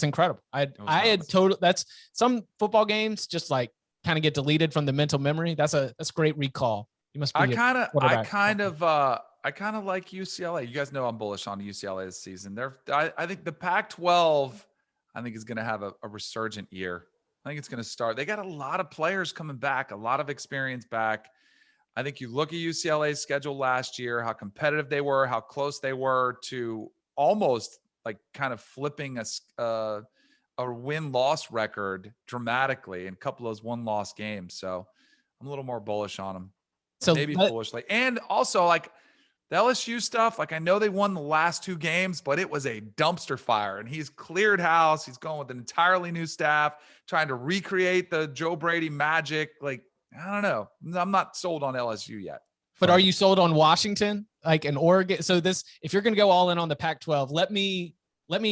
incredible. I had total, that's some football games just like kind of get deleted from the mental memory. That's a great recall. You must be I kind of like UCLA. You guys know I'm bullish on UCLA this season. I think the Pac-12 is going to have a resurgent year. I think it's going to start. They got a lot of players coming back, a lot of experience back. I think you look at UCLA's schedule last year, how competitive they were, how close they were to almost like kind of flipping a win-loss record dramatically in a couple of those one-loss games. So I'm a little more bullish on them. So maybe foolishly. And also like the LSU stuff, like I know they won the last 2 games, but it was a dumpster fire, and he's cleared house. He's going with an entirely new staff, trying to recreate the Joe Brady magic. Like, I don't know. I'm not sold on LSU yet. But are you sold on Washington, like an Oregon? So if you're going to go all in on the Pac-12, let me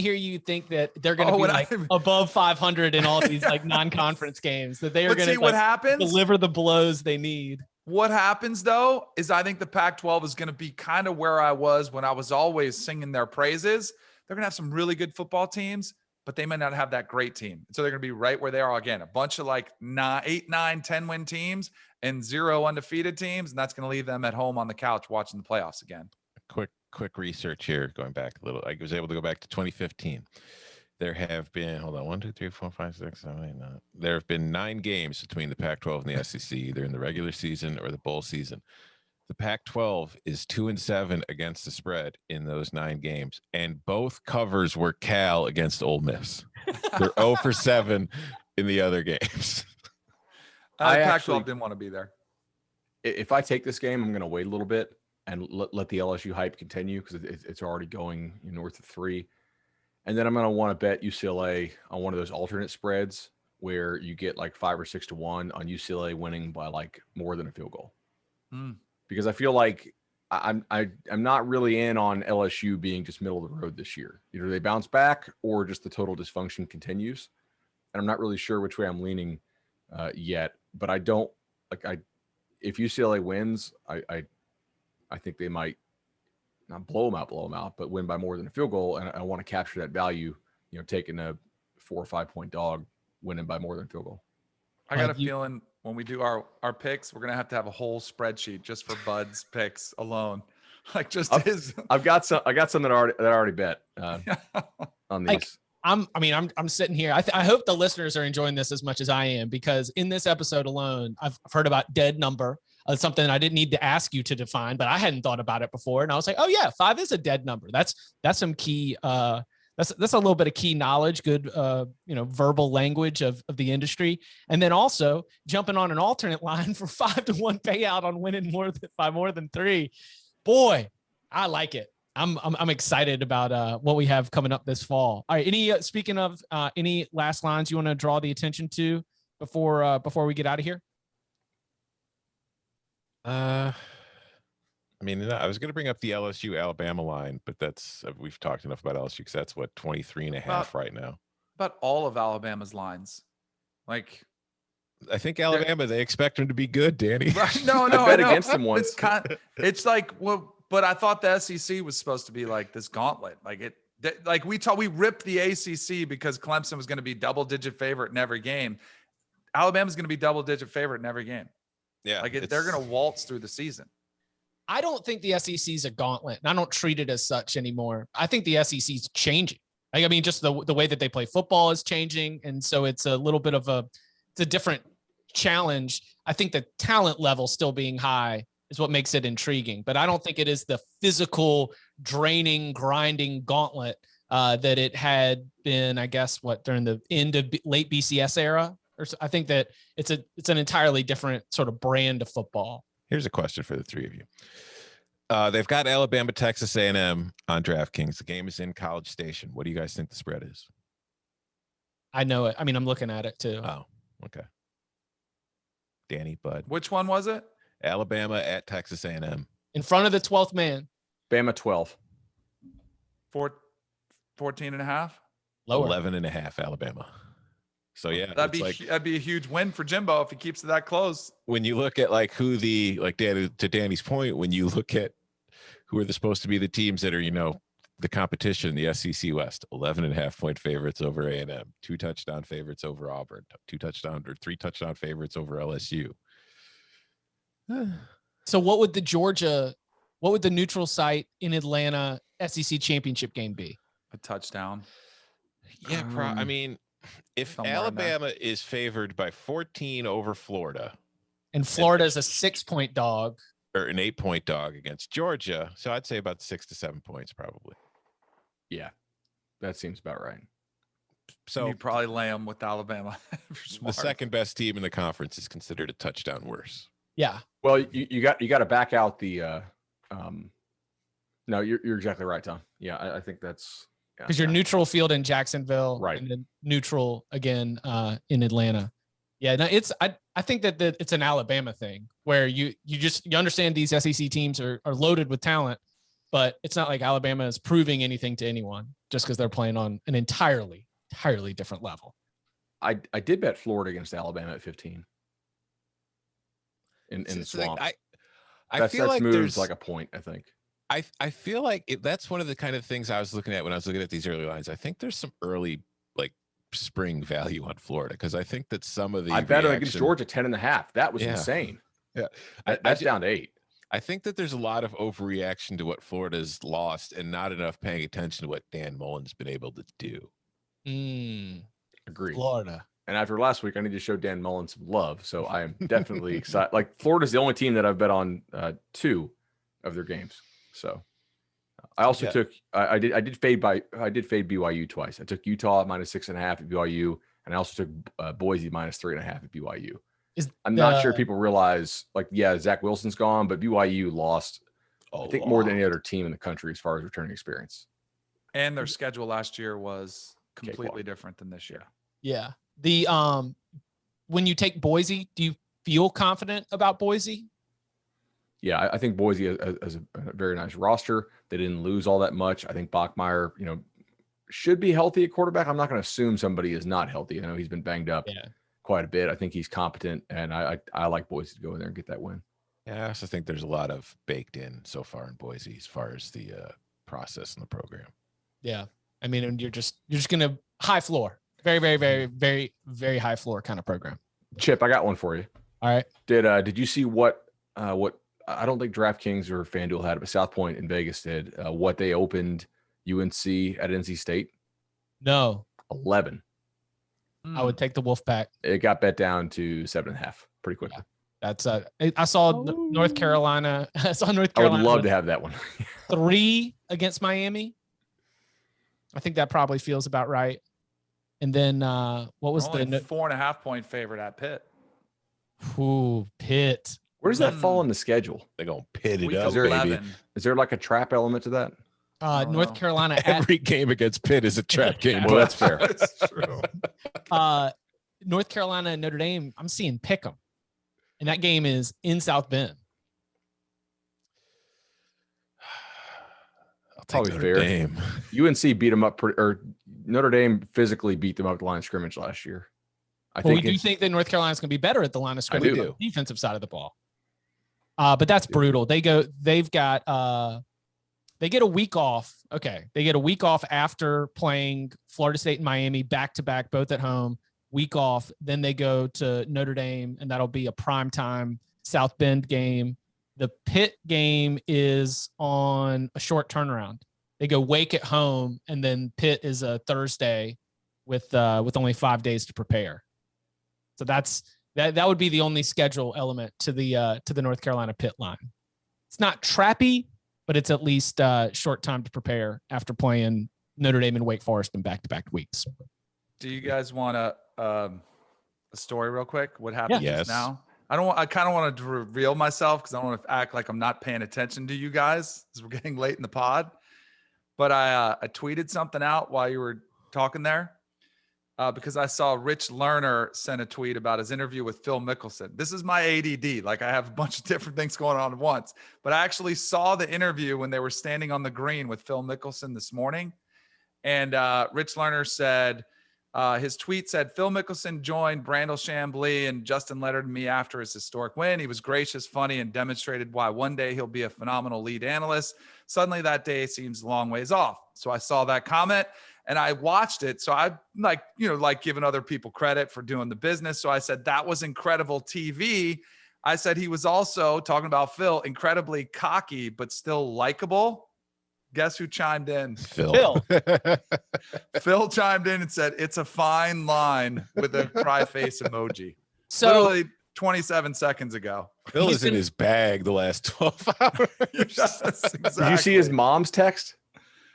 hear you think that they're going to be above 500 in all these like non-conference games, that they are going to deliver the blows they need. What happens though is I think the Pac-12 is going to be kind of where I was when I was always singing their praises. They're going to have some really good football teams, but they may not have that great team. So they're going to be right where they are again, a bunch of like 8, 9, 10 win teams and 0 undefeated teams. And that's going to leave them at home on the couch watching the playoffs again. Quick research here, going back a little. I was able to go back to 2015. There have been, 1, 2, 3, 4, 5, 6, 7, 8, 9. There have been 9 games between the Pac-12 and the SEC, either in the regular season or the bowl season. The Pac-12 is 2-7 against the spread in those 9 games, and both covers were Cal against Ole Miss. They're 0 for 7 in the other games. Pac-12 didn't want to be there. If I take this game, I'm going to wait a little bit and let the LSU hype continue because it's already going north of 3. And then I'm going to want to bet UCLA on one of those alternate spreads where you get like 5 or 6 to 1 on UCLA winning by like more than a field goal. Because I feel like I'm not really in on LSU being just middle of the road this year. Either they bounce back or just the total dysfunction continues. And I'm not really sure which way I'm leaning yet. But I don't if UCLA wins, I think they might not blow them out, but win by more than a field goal. And I want to capture that value, taking a 4 or 5 point dog, winning by more than a field goal. I got a feeling when we do our picks, we're gonna have to have a whole spreadsheet just for Bud's picks alone. Like just his. I got some that I already bet on these. Like, I'm sitting here. I hope the listeners are enjoying this as much as I am, because in this episode alone, I've heard about dead number. Something I didn't need to ask you to define, but I hadn't thought about it before. And I was like, oh yeah, 5 is a dead number. That's some key. That's a little bit of key knowledge, good, verbal language of the industry. And then also jumping on an alternate line for 5-1 payout on winning by more than 3. Boy, I like it. I'm excited about what we have coming up this fall. All right. Speaking of any last lines you want to draw the attention to before we get out of here? I was going to bring up the LSU Alabama line, but we've talked enough about LSU because that's 23.5 right now. About all of Alabama's lines. Like, I think Alabama, they expect them to be good, Danny. Right? No, I bet against them once. It's like, well, but I thought the SEC was supposed to be like this gauntlet. We ripped the ACC because Clemson was going to be double-digit favorite in every game. Alabama's going to be double-digit favorite in every game. Yeah, they're going to waltz through the season. I don't think the SEC is a gauntlet, and I don't treat it as such anymore. I think the SEC is changing. Just the way that they play football is changing, and so it's a little bit of it's a different challenge. I think the talent level still being high is what makes it intriguing, but I don't think it is the physical, draining, grinding gauntlet that it had been, I guess, during the end of late BCS era. I think that it's an entirely different sort of brand of football. Here's a question for the three of you. They've got Alabama, Texas A&M on DraftKings. The game is in College Station. What do you guys think the spread is? I know it. I'm looking at it too. Oh, okay. Danny, Bud. Which one was it? Alabama at Texas A&M. In front of the 12th man. Bama 12. 14.5? Lower. 11.5 Alabama. So yeah, that'd be a huge win for Jimbo if he keeps it that close. When you look at to Danny's point, when you look at who are supposed to be the teams that are, the competition, the SEC West, 11.5 point favorites over A&M, 2 touchdown favorites over Auburn, 3 touchdown favorites over LSU. So what would the neutral site in Atlanta SEC championship game be? A touchdown. Yeah. If Alabama is favored by 14 over Florida, and Florida is a 6-point dog or an 8-point dog against Georgia, so I'd say about 6 to 7 points probably. Yeah, that seems about right. So you probably lay them with Alabama. The second best team in the conference is considered a touchdown worse. Yeah. Well, you got to back out the. No, you're exactly right, Tom. Yeah, I think that's. Because you're neutral field in Jacksonville, right? And then neutral again in Atlanta. Yeah, no, I think that it's an Alabama thing where you understand these SEC teams are loaded with talent, but it's not like Alabama is proving anything to anyone just because they're playing on an entirely different level. I did bet Florida against Alabama at 15 in the swamp. I feel like moves like a point, I think. I feel like that's one of the kind of things I was looking at when I was looking at these early lines. I think there's some early spring value on Florida because I think that some of the I bet it against Georgia 10.5. That was insane. Yeah, that's down to 8. I think that there's a lot of overreaction to what Florida's lost and not enough paying attention to what Dan Mullen's been able to do. Agreed. Florida. And after last week, I need to show Dan Mullen some love. So I am definitely excited. Florida's the only team that I've bet on 2 of their games. So I also took I did fade BYU twice. I took Utah at -6.5 at BYU, and I also took Boise -3.5 at BYU. I'm not sure people realize Zach Wilson's gone, but BYU lost I think more than any other team in the country as far as returning experience. And their schedule last year was completely different than this year. Yeah. The when you take Boise, do you feel confident about Boise? Yeah, I think Boise has a very nice roster. They didn't lose all that much. I think Bachmeier, should be healthy at quarterback. I'm not going to assume somebody is not healthy. I know he's been banged up quite a bit. I think he's competent, and I like Boise to go in there and get that win. Yeah, I also think there's a lot of baked in so far in Boise as far as the process and the program. Yeah, and you're just going to high floor, very, very, very, very, very high floor kind of program. Chip, I got one for you. All right. Did you see what I don't think DraftKings or FanDuel had it, but South Point in Vegas did, what they opened UNC at NC State? No. 11. I would take the Wolfpack. It got bet down to 7.5 pretty quickly. Yeah. That's I saw North Carolina. I saw North Carolina. I would love to have that one. 3 against Miami. I think that probably feels about right. And then what was only the 4.5 point favorite at Pitt? Ooh, Pitt. Where does that fall in the schedule? They're going to pit it Week up, 11. baby. Is there like a trap element to that? North Carolina at Every game against Pitt is a trap game. Well, that's fair. That's true. North Carolina and Notre Dame. I'm seeing pick 'em, and that game is in South Bend. I'll take Probably Notre fair. Dame. UNC beat them up, or Notre Dame physically beat them up at the line of scrimmage last year. Well, we do think that North Carolina's going to be better at the line of scrimmage, do. on the defensive side of the ball. But that's brutal. They get a week off. Okay. They get a week off after playing Florida State and Miami back-to-back, both at home, week off. Then they go to Notre Dame, and that'll be a primetime South Bend game. The Pitt game is on a short turnaround. They go Wake at home, and then Pitt is a Thursday with only 5 days to prepare. So that would be the only schedule element to the North Carolina Pitt line. It's not trappy, but it's at least short time to prepare after playing Notre Dame and Wake Forest in back-to-back weeks. Do you guys want a story real quick? What happens Yes. now? I kind of want to reveal myself because I don't want to act like I'm not paying attention to you guys as we're getting late in the pod. But I tweeted something out while you were talking there. Because I saw Rich Lerner send a tweet about his interview with Phil Mickelson. This is my ADD. Like, I have a bunch of different things going on at once. But I actually saw the interview when they were standing on the green with Phil Mickelson this morning. And Rich Lerner said, his tweet said, Phil Mickelson joined Brandel Chambly and Justin Leonard and me after his historic win. He was gracious, funny, and demonstrated why one day he'll be a phenomenal lead analyst. Suddenly that day seems a long ways off. So I saw that comment. And I watched it. So I like giving other people credit for doing the business. So I said, that was incredible TV. I said, he was also talking about Phil, incredibly cocky, but still likable. Guess who chimed in? Phil. Phil chimed in and said, it's a fine line with a cry face emoji. So literally 27 seconds ago. Phil is in his bag the last 12 hours. Yes, exactly. Did you see his mom's text?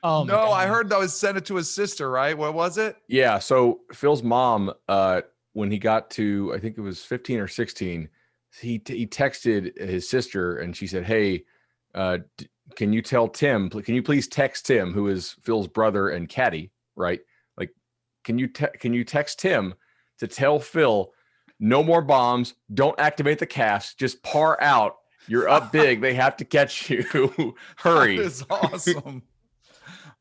oh my No, God. I heard that was sent it to his sister, right? What was it? Yeah. So Phil's mom, when he got to, I think it was 15 or 16, he texted his sister and she said, hey, can you tell Tim, can you please text Tim, who is Phil's brother and caddy, right? Like, can you text Tim to tell Phil, no more bombs, don't activate the calves, just par out. You're up big. They have to catch you. Hurry. That is awesome.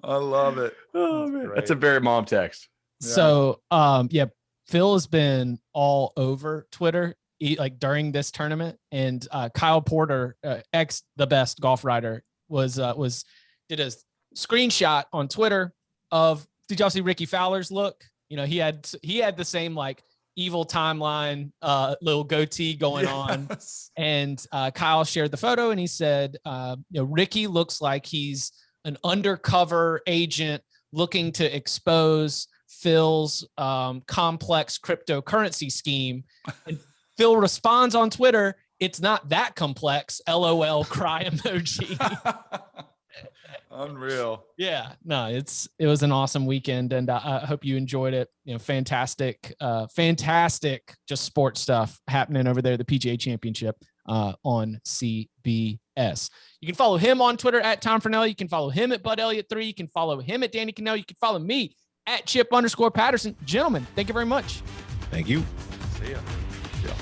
I love it. Oh, man. That's a very mom text. So, Phil has been all over Twitter like during this tournament, and Kyle Porter, ex the best golf writer, did a screenshot on Twitter of, did y'all see Ricky Fowler's look? You know, he had the same like evil timeline, little goatee going on, and Kyle shared the photo and he said, Ricky looks like he's an undercover agent looking to expose Phil's complex cryptocurrency scheme. And Phil responds on Twitter, it's not that complex, LOL cry emoji. Unreal. Yeah, no, it was an awesome weekend, and I hope you enjoyed it. You know, fantastic just sports stuff happening over there, the PGA Championship on CBS. You can follow him on Twitter at Tom Fernelli. You can follow him at Bud Elliott 3. You can follow him at Danny Cannell. You can follow me at Chip_Patterson. Gentlemen, thank you very much. Thank you. See ya. Yeah.